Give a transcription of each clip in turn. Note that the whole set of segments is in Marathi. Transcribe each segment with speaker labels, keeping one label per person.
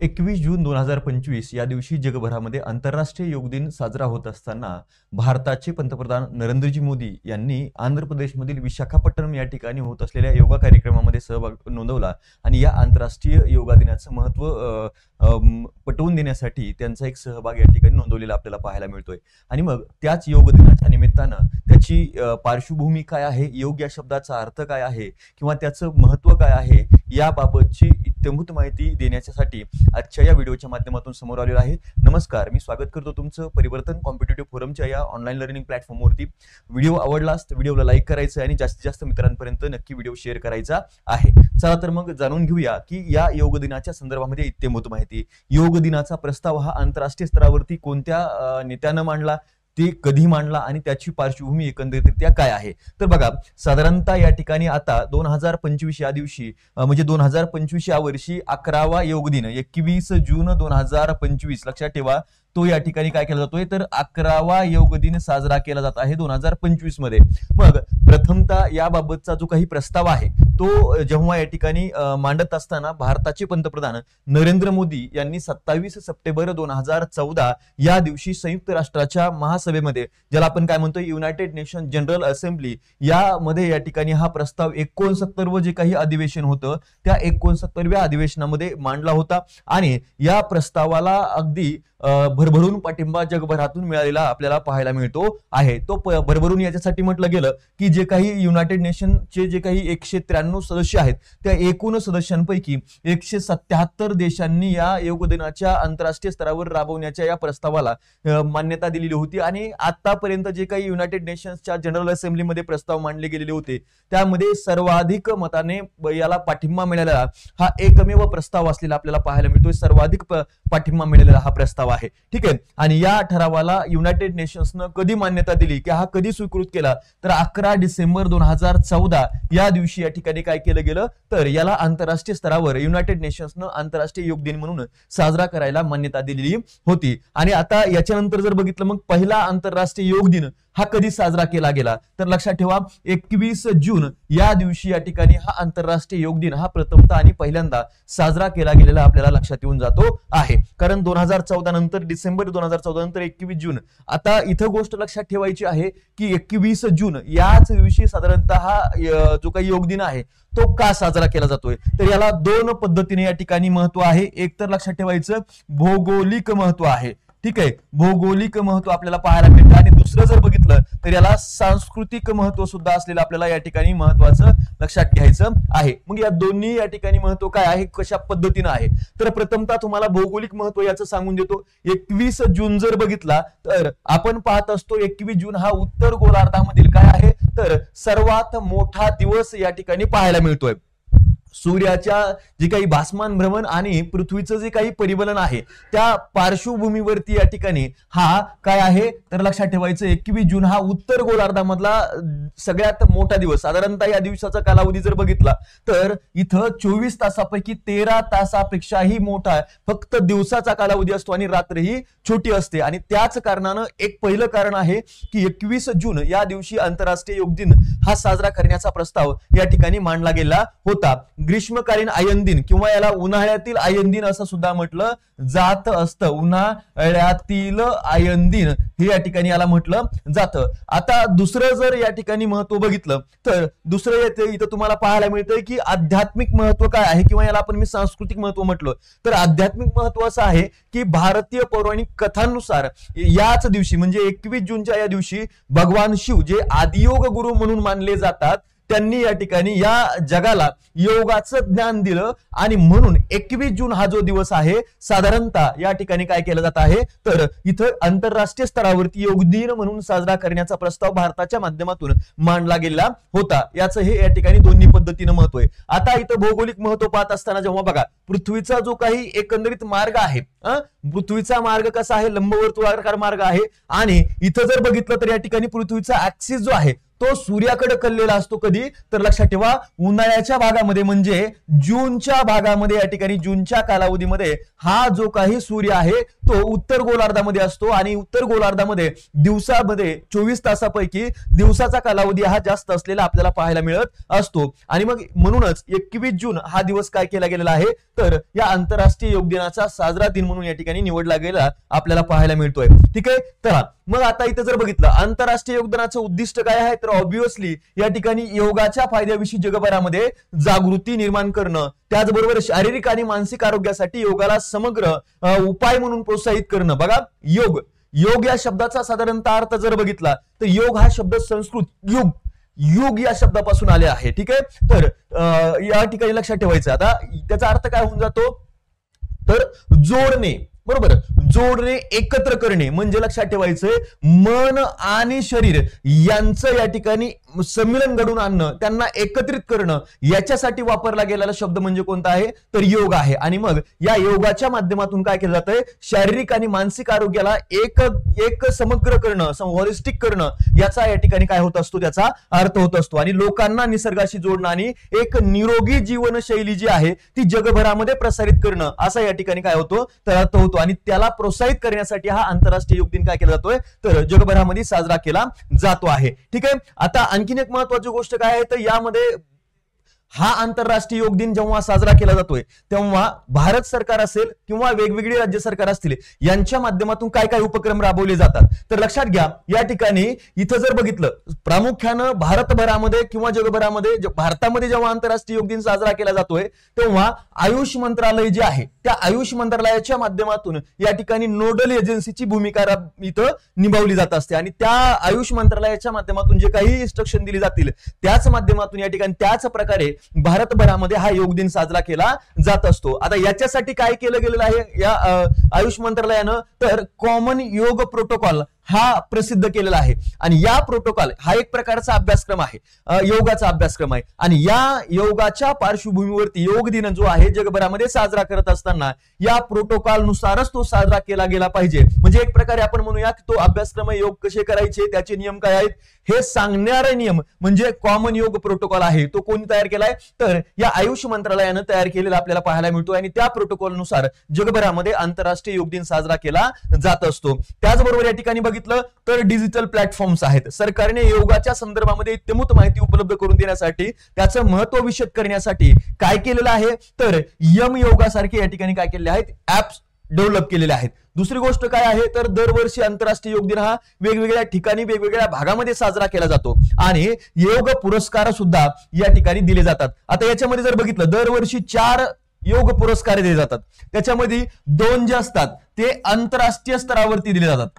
Speaker 1: 21 जून 2025 या दिवशी जगभरामध्ये आंतरराष्ट्रीय योग दिन साजरा होत असताना भारताचे पंतप्रधान नरेंद्रजी मोदी यांनी आंध्र प्रदेशमधील विशाखापट्टणम या ठिकाणी होत असलेल्या योगा कार्यक्रमामध्ये सहभाग नोंदवला आणि या आंतरराष्ट्रीय योगा दिनाचं महत्त्व पटवून देण्यासाठी त्यांचा एक सहभाग या ठिकाणी नोंदवलेला आपल्याला पाहायला मिळतोय। आणि मग त्याच योग दिनाच्या निमित्तानं त्याची पार्श्वभूमी काय आहे, योग या शब्दाचा अर्थ काय आहे किंवा त्याचं महत्त्व काय आहे याबाबतची इत्यंभूत माहिती देण्यासाठी आजच्या या व्हिडिओच्या माध्यमातून समोर आलेलो आहे। नमस्कार, मी स्वागत करतो तुमचं परिवर्तन कॉम्पिटिटिव्ह फोरमच्या या ऑनलाईन लर्निंग प्लॅटफॉर्मवरती। व्हिडिओ आवडलास तर व्हिडिओला लाईक करायचं आणि जास्तीत जास्त मित्रांपर्यंत नक्की व्हिडिओ शेअर करायचा आहे। चला तर मग जाणून घेऊया की या योग दिनाच्या संदर्भामध्ये इत्यंभूत माहिती। योग दिनाचा प्रस्ताव हा आंतरराष्ट्रीय स्तरावरती कोणत्या नेत्यानं मांडला, ते कधी मांडला आणि त्याची पार्श्वभूमी एकंदरीतरित्या काय आहे। तर बघा, साधारणतः या ठिकाणी आता 2025 या दिवशी म्हणजे 2025 या वर्षी 11वा योग दिन 21 जून 2025 लक्षात ठेवा, तो या ठिकाणी काय केला जातोय तर 11वा योग दिन साजरा केला जात आहे 2025 मध्ये। मग प्रथमतः याबाबतचा जो काही प्रस्ताव आहे तो जेव्हा या ठिकाणी मांडत असताना भारताचे पंतप्रधान नरेंद्र मोदी यांनी 27 सप्टेंबर 2014 या दिवशी संयुक्त राष्ट्राच्या महासभेमध्ये, ज्याला आपण काय म्हणतो युनायटेड नेशन जनरल असेंब्ली, यामध्ये या ठिकाणी हा प्रस्ताव 69 जे काही अधिवेशन होतं त्या 69व्या अधिवेशनामध्ये मांडला होता आणि या प्रस्तावाला अगदी भरभरून पाठिंबा जगभरातून मिळालेला आपल्याला पाहायला मिळतो आहे। तो भरभरून याच्यासाठी म्हटलं गेलं की जे काही युनायटेड नेशनचे जे काही 193 सदस्य आहेत त्या एकूण सदस्यांपैकी 177 देशांनी या योग दिनाच्या आंतरराष्ट्रीय स्तरावर राबवण्याच्या या प्रस्तावाला मान्यता दिलेली होती। आणि आतापर्यंत जे काही युनायटेड नेशन्सच्या जनरल असेंब्लीमध्ये प्रस्ताव मांडले गेलेले होते त्यामध्ये सर्वाधिक मताने याला पाठिंबा मिळालेला हा एकमेव प्रस्ताव असलेला आपल्याला पाहायला मिळतोय। सर्वाधिक पाठिंबा मिळालेला हा प्रस्ताव आहे, ठीक आहे। आणि या ठरावाला युनायटेड नेशन्सनं कधी मान्यता दिली की हा कधी स्वीकृत केला तर 11 डिसेंबर 2014 या दिवशी या ठिकाणी काय केलं गेलं तर याला आंतरराष्ट्रीय स्तरावर युनायटेड नेशन्सनं आंतरराष्ट्रीय योग दिन म्हणून साजरा करायला मान्यता दिलेली होती। आणि आता याच्यानंतर जर बघितलं मग पहिला आंतरराष्ट्रीय योग दिन हा कधी साजरा केला गेला तर लक्षात ठेवा 21 जून या दिवशी या ठिकाणी हा आंतरराष्ट्रीय योग दिन हा प्रथमतः आणि पहिल्यांदा साजरा केला गेलेला आपल्याला लक्षात येऊन जातो आहे। कारण 2014 नंतर डिसेंबर 2014 नंतर 21 जून, आता इथं गोष्ट लक्षात ठेवायची आहे की 21 जून याच दिवशी साधारणतः हा जो काही योग दिन आहे तो का साजरा केला जातोय तर याला दोन पद्धतीने या ठिकाणी महत्व आहे। एक तर लक्षात ठेवायचं भौगोलिक महत्व आहे, ठीक आहे, भौगोलिक महत्व आपल्याला पाहायला मिळतं। आणि दुसरं जर बघितलं तर याला सांस्कृतिक महत्व सुद्धा असलेलं आपल्याला या ठिकाणी महत्वाचं लक्षात घ्यायचं आहे। मग या दोन्ही या ठिकाणी महत्व काय आहे, कशा पद्धतीनं आहे तर प्रथमतः तुम्हाला भौगोलिक महत्व याचं सांगून देतो। 21 जून जर बघितला तर आपण पाहत असतो 21 जून हा उत्तर गोलार्धामधील काय आहे तर सर्वात मोठा दिवस या ठिकाणी पाहायला मिळतोय। सूर्याच्या जे काही भासमान भ्रमण आणि पृथ्वीचं जे काही परिभ्रमण आहे त्या पार्श्वभूमीवरती या ठिकाणी हा काय आहे तर लक्षात ठेवायचं 21 जून हा उत्तर गोलार्धामधला सगळ्यात मोठा दिवस। साधारणतः या दिवसाचा कालावधी जर बघितला तर इथं 24 तासापैकी 13 तासापेक्षाही मोठा फक्त दिवसाचा कालावधी असतो आणि रात्र ही छोटी असते। आणि त्याच कारणानं एक पहिलं कारण आहे की 21 जून या दिवशी आंतरराष्ट्रीय योग दिन हा साजरा करण्याचा प्रस्ताव या ठिकाणी मांडला गेला होता। ग्रीष्मकालीन आयन दिन किंवा याला उन्हाळ्यातील आयन दिन असं सुद्धा म्हटलं जात असतं, उन्हाळ्यातील आयन दिन हे या ठिकाणी याला म्हटलं जातं। आता दुसरं जर या ठिकाणी महत्व बघितलं तर दुसरं इथं तुम्हाला पाहायला मिळतंय की आध्यात्मिक महत्व काय आहे किंवा याला आपण मी सांस्कृतिक महत्व म्हटलं तर आध्यात्मिक महत्व असं आहे की भारतीय पौराणिक कथांनुसार याच दिवशी म्हणजे 21 जूनच्या या दिवशी भगवान शिव जे आदियोग गुरु म्हणून मानले जातात त्यांनी या ठिकाणी या जगाला योगाचं ज्ञान दिलं आणि म्हणून 21 जून हा जो दिवस आहे साधारणतः या ठिकाणी काय केलं जात आहे तर इथं आंतरराष्ट्रीय स्तरावरती योग दिन म्हणून साजरा करण्याचा प्रस्ताव भारताच्या माध्यमातून मांडला गेला होता। याचं हे या ठिकाणी दोन्ही पद्धतीनं महत्व आहे। आता इथं भौगोलिक महत्व पाहत असताना जेव्हा बघा पृथ्वीचा जो काही एकंदरीत मार्ग आहे, पृथ्वीचा मार्ग कसा आहे, लंबवर्तुळाकार मार्ग आहे आणि इथं जर बघितलं तर या ठिकाणी पृथ्वीचा ऍक्सिस जो आहे तो सूर्याकडे कललेला असतो। कधी तर लक्षात ठेवा उन्हाळ्याच्या भागामध्ये म्हणजे जूनच्या भागामध्ये या ठिकाणी जूनच्या कालावधीमध्ये हा जो काही सूर्य आहे तो उत्तर गोलार्धामध्ये असतो आणि उत्तर गोलार्धामध्ये दिवसामध्ये 24 तासापैकी दिवसाचा कालावधी हा जास्त असलेला आपल्याला पाहायला मिळत असतो. आणि मग म्हणूनच 21 जून हा दिवस काय केला गेलेला आहे तर या आंतरराष्ट्रीय योग दिनाचा साजरा दिन म्हणून या ठिकाणी निवडला गेला आपल्याला पाहायला मिळतोय. ठीक आहे, तर मग आता इथे जर बघितलं आंतरराष्ट्रीय योग दिनाचं उद्दिष्ट काय आहे तर ऑब्व्हियसली या ठिकाणी योगाच्या फायद्याविषयी जगभरामध्ये जागृती निर्माण करणं, त्याचबरोबर शारीरिक आणि मानसिक आरोग्यासाठी योगाला समग्र उपाय म्हणून प्रोत्साहित करणं. बघा योग, योग या शब्दाचा साधारणतः अर्थ जर बघितला तर योग हा शब्द संस्कृत युग, युग या शब्दापासून आले आहे. ठीक आहे, तर या ठिकाणी लक्षात ठेवायचं. आता त्याचा अर्थ काय होऊन जातो तर जोडणे, बरोबर, जोडणे, एकत्र करणे, म्हणजे लक्षात ठेवायचंय मन आणि शरीर यांचं या ठिकाणी संमिलन घडून आणणं, त्यांना एकत्रित करणं, याच्यासाठी वापरला गेलेला शब्द म्हणजे कोणता आहे तर योग आहे. आणि मग या योगाच्या माध्यमातून काय केलं जातंय शारीरिक आणि मानसिक आरोग्याला एक समग्र करणं, हॉलिस्टिक करणं, याचा या ठिकाणी काय होत असतो त्याचा अर्थ होत असतो. आणि लोकांना निसर्गाशी जोडणं आणि एक निरोगी जीवनशैली जी आहे ती जगभरामध्ये प्रसारित करणं, असा या ठिकाणी काय होतो तर अर्थ होतो. आणि त्याला प्रोत्साहित करण्यासाठी हा आंतरराष्ट्रीय योग दिन काय केला जातोय तर जगभरामध्ये साजरा केला जातो आहे. ठीक आहे, आता आणखीन एक महत्त्वाची गोष्ट काय आहे तर यामध्ये हा आंतरराष्ट्रीय योग दिन जेव्हा साजरा केला जातोय तेव्हा भारत सरकार असेल किंवा वेगवेगळी राज्य सरकार असतील यांच्या माध्यमातून काय काय उपक्रम राबवले जातात तर लक्षात घ्या. या ठिकाणी इथं जर बघितलं प्रामुख्यानं भारतभरामध्ये किंवा जगभरामध्ये भारतामध्ये जेव्हा आंतरराष्ट्रीय योग दिन साजरा केला जातोय तेव्हा आयुष मंत्रालय जे आहे त्या आयुष मंत्रालयाच्या माध्यमातून या ठिकाणी नोडल एजन्सीची भूमिका इथं निभावली जात असते. आणि त्या आयुष मंत्रालयाच्या माध्यमातून जे काही इन्स्ट्रक्शन दिली जातील त्याच माध्यमातून या ठिकाणी त्याच प्रकारे भारतभरामध्ये हा योग दिन साजरा केला जात असतो. आता याच्यासाठी काय केलं गेलेलं आहे या आयुष मंत्रालयानं तर कॉमन योग प्रोटोकॉल हा प्रसिद्ध केलेला आहे. आणि या प्रोटोकॉल हा एक प्रकारचा अभ्यासक्रम आहे, योगाचा अभ्यासक्रम आहे. आणि या योगाच्या पार्श्वभूमीवरती योग दिन जो आहे जगभरामध्ये साजरा करत असताना या प्रोटोकॉल नुसारच तो साजरा केला गेला पाहिजे. म्हणजे एक प्रकारे आपण म्हणूया की तो अभ्यासक्रम योग कसे करायचे, त्याचे नियम काय आहेत हे सांगणारे नियम म्हणजे कॉमन योग प्रोटोकॉल आहे. तो कोणी तयार केलाय तर या आयुष मंत्रालयानं तयार केलेला आपल्याला पाहायला मिळतो. आणि त्या प्रोटोकॉल नुसार जगभरामध्ये आंतरराष्ट्रीय योग दिन साजरा केला जात असतो. त्याचबरोबर या ठिकाणी बघितलं तर डिजिटल प्लॅटफॉर्म्स आहेत. सरकारने योगाच्या संदर्भामध्ये इत्यंभूत माहिती उपलब्ध करून देण्यासाठी त्याचं महत्व विशद करण्यासाठी काय केलेलं आहे तर यम योगासारखे या ठिकाणी काय केलेले आहेत ऍप्स डेव्हलप केलेले आहेत. दुसरी गोष्ट काय आहे तर दरवर्षी आंतरराष्ट्रीय योग दिन हा वेगवेगळ्या ठिकाणी वेगवेगळ्या भागामध्ये साजरा केला जातो आणि योग पुरस्कार सुद्धा या ठिकाणी दिले जातात. आता याच्यामध्ये जर बघितलं दरवर्षी 4 योग पुरस्कार दिले जातात. त्याच्यामध्ये 2 जे असतात ते आंतरराष्ट्रीय स्तरावरती दिले जातात.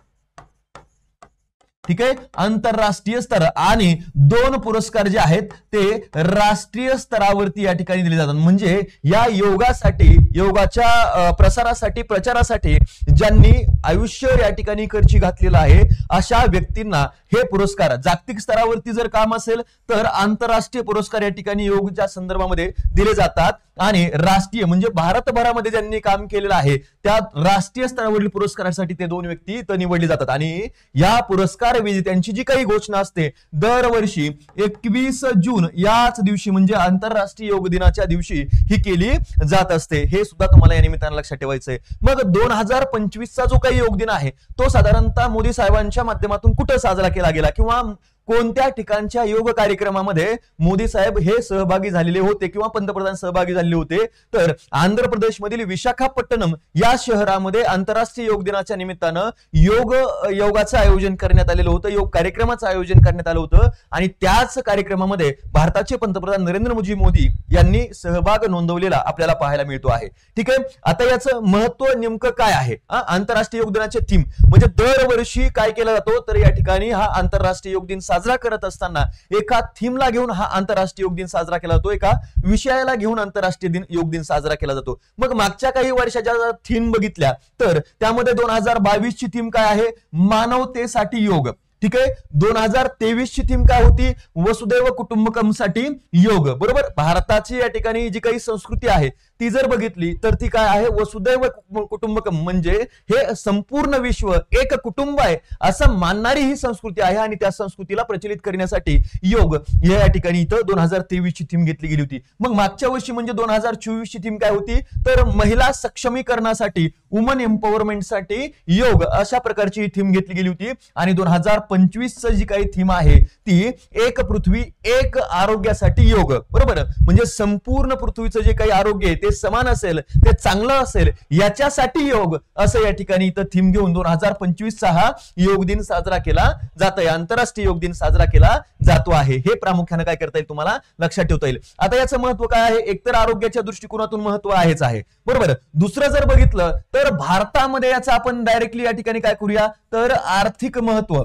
Speaker 1: ठीक आहे, आंतरराष्ट्रीय स्तर, आणि 2 पुरस्कार जे आहेत ते राष्ट्रीय स्तरावरती या ठिकाणी दिले जातात. म्हणजे या योगासाठी, योगाच्या प्रसारासाठी, प्रचारासाठी ज्यांनी आयुष्य या ठिकाणी खर्ची घातलेला आहे अशा व्यक्तींना हे पुरस्कार जागतिक स्तरावरती जर काम असेल तर आंतरराष्ट्रीय पुरस्कार या ठिकाणी योगच्या संदर्भामध्ये दिले जातात. आणि राष्ट्रीय म्हणजे भारतभरामध्ये ज्यांनी काम केलेलं आहे त्या राष्ट्रीय स्तरावरील पुरस्कारासाठी ते 2 व्यक्ती इथं निवडले जातात. आणि या पुरस्कार विजेत्यांची जी काही घोषणा असते दरवर्षी 21 जून याच दिवशी म्हणजे आंतरराष्ट्रीय योग दिनाच्या दिवशी ही केली जात असते. हे सुद्धा तुम्हाला या निमित्तानं लक्षात ठेवायचंय. मग 2025चा जो काही योग दिन आहे तो साधारणतः मोदी साहेबांच्या माध्यमातून कुठं साजरा केला गेला किंवा कोणत्या ठिकाणच्या योग कार्यक्रमामध्ये मोदी साहेब हे सहभागी झालेले होते किंवा पंतप्रधान सहभागी झालेले होते तर आंध्र प्रदेशमधील विशाखापट्टणम या शहरामध्ये आंतरराष्ट्रीय योग दिनाच्या निमित्तानं योगाचं आयोजन करण्यात आलेलं होतं, योग कार्यक्रमाचं आयोजन करण्यात आलं होतं. आणि त्याच कार्यक्रमामध्ये भारताचे पंतप्रधान नरेंद्र मोदी यांनी सहभाग नोंदवलेला आपल्याला पाहायला मिळतो आहे. ठीक आहे, आता याचं महत्व नेमकं काय आहे आंतरराष्ट्रीय योग दिनाचे थीम म्हणजे दरवर्षी काय केला जातो तर या ठिकाणी हा आंतरराष्ट्रीय योग दिन साजरा करत असताना एका थीमला घेऊन हा आंतरराष्ट्रीय योग दिन साजरा केला जातो, एका विषयाला घेऊन आंतरराष्ट्रीय योग दिन साजरा केला जातो. मग मागच्या काही वर्षाच्या थीम बघितल्या तर त्यामध्ये 2022 ची थीम काय आहे मानवतेसाठी योग. ठीक आहे, 2023 ची थीम काय होती वसुदैव कुटुंबकमसाठी योग. बरोबर, भारताची या ठिकाणी जी काही संस्कृती आहे ती जर बघितली तर ती काय आहे वसुदैव कुटुंबकम म्हणजे हे संपूर्ण विश्व एक कुटुंब आहे असं मानणारी ही संस्कृती आहे. आणि त्या संस्कृतीला प्रचलित करण्यासाठी योग या ठिकाणी इथं 2023 ची थीम घेतली गेली होती. मग मागच्या वर्षी म्हणजे 2024 ची थीम काय होती तर महिला सक्षमीकरणासाठी वुमन एम्पॉवरमेंटसाठी योग अशा प्रकारची ही थीम घेतली गेली होती. आणि 2025 जी काही थीम आहे ती एक पृथ्वी एक आरोग्यासाठी योग, बरोबर. म्हणजे संपूर्ण पृथ्वीचं जे काही आरोग्य आहे ते समान असेल, ते चांगलं असेल याच्यासाठी योग असं या ठिकाणी इथं थीम घेऊन 2025 हा योग दिन साजरा केला जात आहे, आंतरराष्ट्रीय योग दिन साजरा केला जातो आहे. हे प्रामुख्याने काय करता येईल तुम्हाला लक्षात ठेवता येईल. आता याचं महत्व काय आहे, एकतर आरोग्याच्या दृष्टिकोनातून महत्व आहेच आहे, बरोबर. दुसरं जर बघितलं तर भारतामध्ये याचं आपण डायरेक्टली या ठिकाणी काय करूया तर आर्थिक महत्व,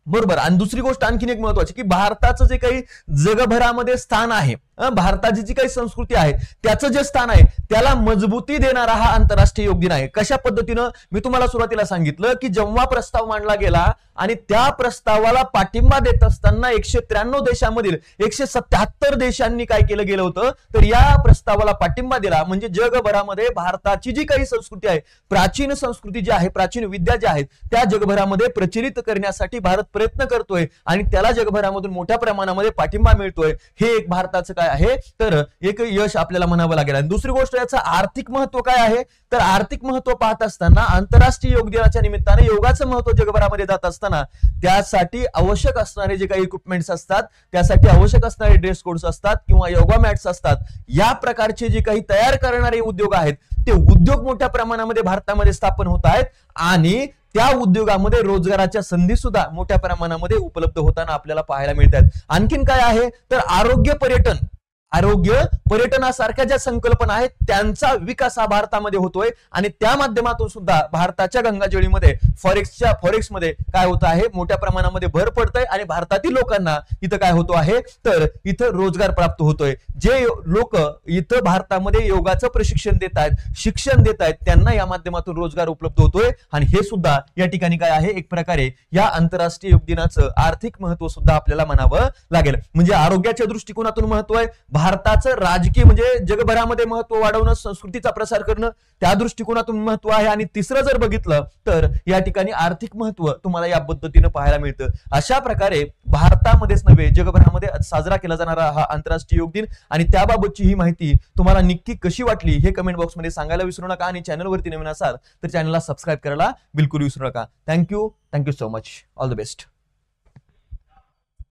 Speaker 1: बरोबर. आणि दुसरी गोष्ट आणखीन एक महत्वाची की भारताचं जे काही जगभरामध्ये स्थान आहे, भारताची जी काही संस्कृती आहे त्याचं जे स्थान आहे त्याला मजबूती देणारा हा आंतरराष्ट्रीय योग दिन आहे. कशा पद्धतीनं मी तुम्हाला सुरुवातीला सांगितलं की जेव्हा प्रस्ताव मांडला गेला आणि त्या प्रस्तावाला पाठिंबा देत असताना 193 देशांमधील 177 देशांनी काय केलं गेलं होतं तर या प्रस्तावाला पाठिंबा दिला. म्हणजे जगभरामध्ये भारताची जी काही संस्कृती आहे, प्राचीन संस्कृती जी आहे, प्राचीन विद्या ज्या आहेत त्या जगभरामध्ये प्रचलित करण्यासाठी भारत प्रयत्न करतोय आणि त्याला जगभरामधून मोठ्या प्रमाणामध्ये पाठिंबा मिळतोय. हे एक भारताचं काय आहे तर एक यश आपल्याला म्हणावं लागेल. आणि दुसरी गोष्ट याचं आर्थिक महत्व काय आहे तर आर्थिक महत्व पाहत असताना आंतरराष्ट्रीय योग दिनाच्या निमित्ताने योगाचं महत्व जगभरामध्ये जात असताना त्यासाठी आवश्यक असणारे जे काही इक्विपमेंट्स असतात, त्यासाठी आवश्यक असणारे ड्रेस कोड्स असतात किंवा योगा मॅट्स असतात, या प्रकारचे जे काही तयार करणारे उद्योग आहेत ते उद्योग मोठ्या प्रमाणामध्ये भारतामध्ये स्थापन होत आहेत आणि त्या उद्योगामध्ये रोजगाराच्या संधी सुद्धा मोठ्या प्रमाणामध्ये उपलब्ध होताना आपल्याला पाहायला मिळतात. आणखीन काय आहे तर आरोग्य पर्यटनासारख्या ज्या संकल्पना आहेत त्यांचा विकास हा भारतामध्ये होतोय आणि त्या माध्यमातून सुद्धा भारताच्या गंगाजळीमध्ये फॉरेक्समध्ये काय होत आहे मोठ्या प्रमाणामध्ये भर पडतंय आणि भारतातील लोकांना इथं काय होतो आहे तर इथं रोजगार प्राप्त होतोय. जे लोक इथं भारतामध्ये योगाचं प्रशिक्षण देत आहेत, शिक्षण देत आहेत, त्यांना या माध्यमातून रोजगार उपलब्ध होतोय आणि हे सुद्धा या ठिकाणी काय आहे एक प्रकारे या आंतरराष्ट्रीय योग दिनाचं आर्थिक महत्व सुद्धा आपल्याला म्हणावं लागेल. म्हणजे आरोग्याच्या दृष्टिकोनातून महत्व आहे, भारताचं राजकीय म्हणजे जगभरामध्ये महत्व वाढवणं, संस्कृतीचा प्रसार करणं त्या दृष्टिकोनातून महत्व आहे. आणि तिसरं जर बघितलं तर या ठिकाणी आर्थिक महत्व तुम्हाला या पद्धतीनं पाहायला मिळतं. अशा प्रकारे भारतामध्येच नव्हे जगभरामध्ये साजरा केला जाणारा हा आंतरराष्ट्रीय योग दिन आणि त्याबाबतची ही माहिती तुम्हाला नक्की कशी वाटली हे कमेंट बॉक्समध्ये सांगायला विसरू नका. आणि चॅनलवरती नवीन असाल तर चॅनलला सबस्क्राईब करायला बिलकुल विसरू नका. Thank you so much. All the best.